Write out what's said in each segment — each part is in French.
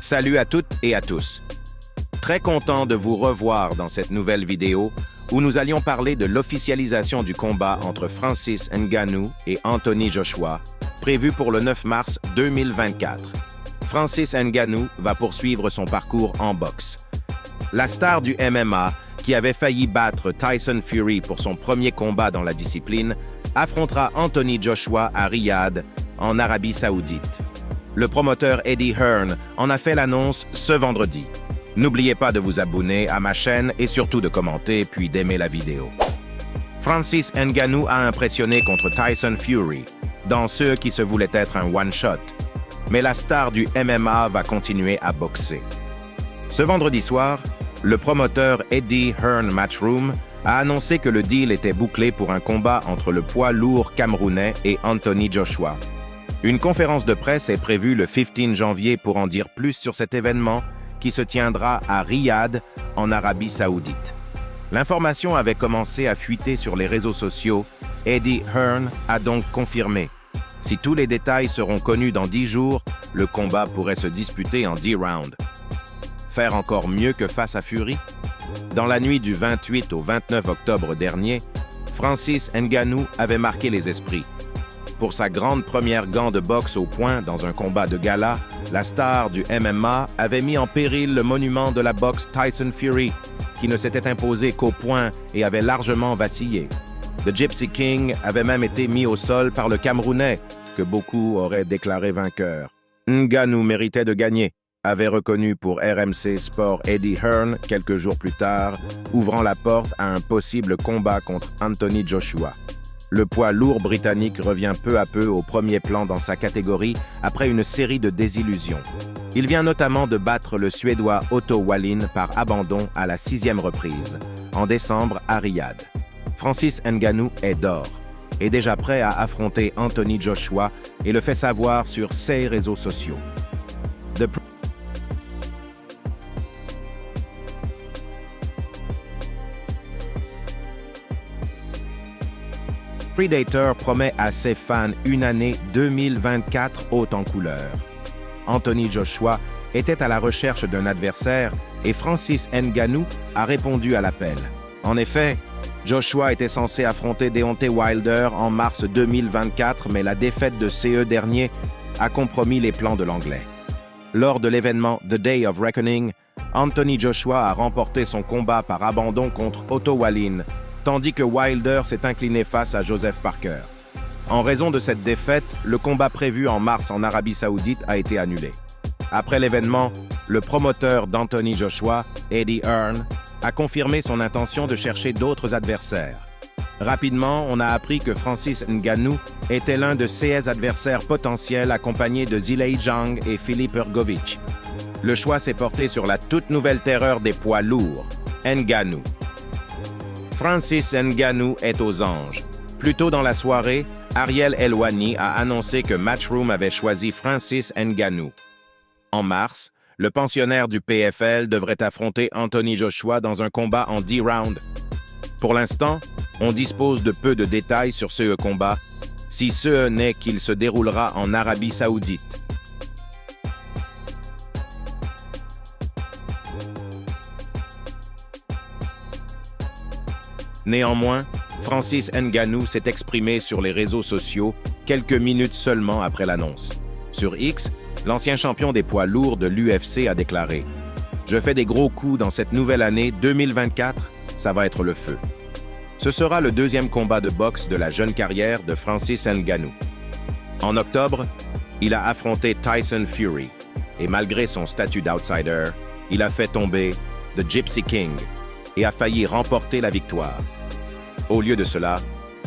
Salut à toutes et à tous. Très content de vous revoir dans cette nouvelle vidéo où nous allions parler de l'officialisation du combat entre Francis Ngannou et Anthony Joshua, prévu pour le 9 mars 2024. Francis Ngannou va poursuivre son parcours en boxe. La star du MMA, qui avait failli battre Tyson Fury pour son premier combat dans la discipline, affrontera Anthony Joshua à Riyad, en Arabie Saoudite. Le promoteur Eddie Hearn en a fait l'annonce ce vendredi. N'oubliez pas de vous abonner à ma chaîne et surtout de commenter puis d'aimer la vidéo. Francis Ngannou a impressionné contre Tyson Fury, dans ceux qui se voulaient être un one-shot. Mais la star du MMA va continuer à boxer. Ce vendredi soir, le promoteur Eddie Hearn Matchroom a annoncé que le deal était bouclé pour un combat entre le poids lourd camerounais et Anthony Joshua. Une conférence de presse est prévue le 15 janvier pour en dire plus sur cet événement qui se tiendra à Riyad, en Arabie Saoudite. L'information avait commencé à fuiter sur les réseaux sociaux. Eddie Hearn a donc confirmé. Si tous les détails seront connus dans 10 jours, le combat pourrait se disputer en 10 rounds. Faire encore mieux que face à Fury? Dans la nuit du 28 au 29 octobre dernier, Francis Ngannou avait marqué les esprits. Pour sa grande première gant de boxe au poing dans un combat de gala, la star du MMA avait mis en péril le monument de la boxe Tyson Fury, qui ne s'était imposé qu'au poing et avait largement vacillé. The Gypsy King avait même été mis au sol par le Camerounais, que beaucoup auraient déclaré vainqueur. Ngannou méritait de gagner, avait reconnu pour RMC Sport Eddie Hearn quelques jours plus tard, ouvrant la porte à un possible combat contre Anthony Joshua. Le poids lourd britannique revient peu à peu au premier plan dans sa catégorie après une série de désillusions. Il vient notamment de battre le Suédois Otto Wallin par abandon à la 6e reprise, en décembre à Riyad. Francis Ngannou est d'or, est déjà prêt à affronter Anthony Joshua et le fait savoir sur ses réseaux sociaux. Predator promet à ses fans une année 2024 haute en couleurs. Anthony Joshua était à la recherche d'un adversaire et Francis Ngannou a répondu à l'appel. En effet, Joshua était censé affronter Deontay Wilder en mars 2024, mais la défaite de CE dernier a compromis les plans de l'Anglais. Lors de l'événement The Day of Reckoning, Anthony Joshua a remporté son combat par abandon contre Otto Wallin, tandis que Wilder s'est incliné face à Joseph Parker. En raison de cette défaite, le combat prévu en mars en Arabie Saoudite a été annulé. Après l'événement, le promoteur d'Anthony Joshua, Eddie Hearn, a confirmé son intention de chercher d'autres adversaires. Rapidement, on a appris que Francis Ngannou était l'un de ses adversaires potentiels accompagné de Zhilei Zhang et Filip Hrgović. Le choix s'est porté sur la toute nouvelle terreur des poids lourds, Ngannou. Francis Ngannou est aux anges. Plus tôt dans la soirée, Ariel Helwani a annoncé que Matchroom avait choisi Francis Ngannou. En mars, le pensionnaire du PFL devrait affronter Anthony Joshua dans un combat en 10 rounds. Pour l'instant, on dispose de peu de détails sur ce combat, si ce n'est qu'il se déroulera en Arabie Saoudite. Néanmoins, Francis Ngannou s'est exprimé sur les réseaux sociaux quelques minutes seulement après l'annonce. Sur X, l'ancien champion des poids lourds de l'UFC a déclaré « Je fais des gros coups dans cette nouvelle année 2024, ça va être le feu ». Ce sera le deuxième combat de boxe de la jeune carrière de Francis Ngannou. En octobre, il a affronté Tyson Fury et malgré son statut d'outsider, il a fait tomber The Gypsy King et a failli remporter la victoire. Au lieu de cela,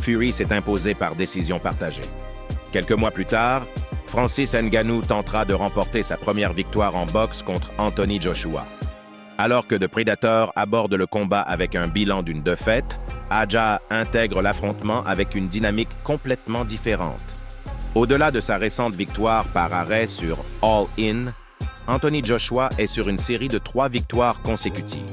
Fury s'est imposé par décision partagée. Quelques mois plus tard, Francis Ngannou tentera de remporter sa première victoire en boxe contre Anthony Joshua. Alors que The Predator aborde le combat avec un bilan d'une défaite, Adja intègre l'affrontement avec une dynamique complètement différente. Au-delà de sa récente victoire par arrêt sur All In, Anthony Joshua est sur une série de 3 victoires consécutives.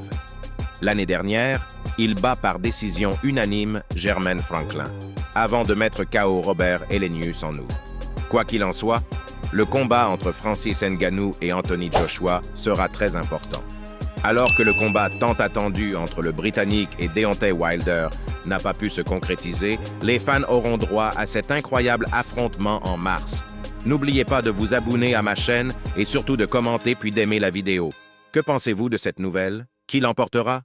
L'année dernière, il bat par décision unanime Jermaine Franklin, avant de mettre KO Robert Helenius en août. Quoi qu'il en soit, le combat entre Francis Ngannou et Anthony Joshua sera très important. Alors que le combat tant attendu entre le Britannique et Deontay Wilder n'a pas pu se concrétiser, les fans auront droit à cet incroyable affrontement en mars. N'oubliez pas de vous abonner à ma chaîne et surtout de commenter puis d'aimer la vidéo. Que pensez-vous de cette nouvelle? Qui l'emportera?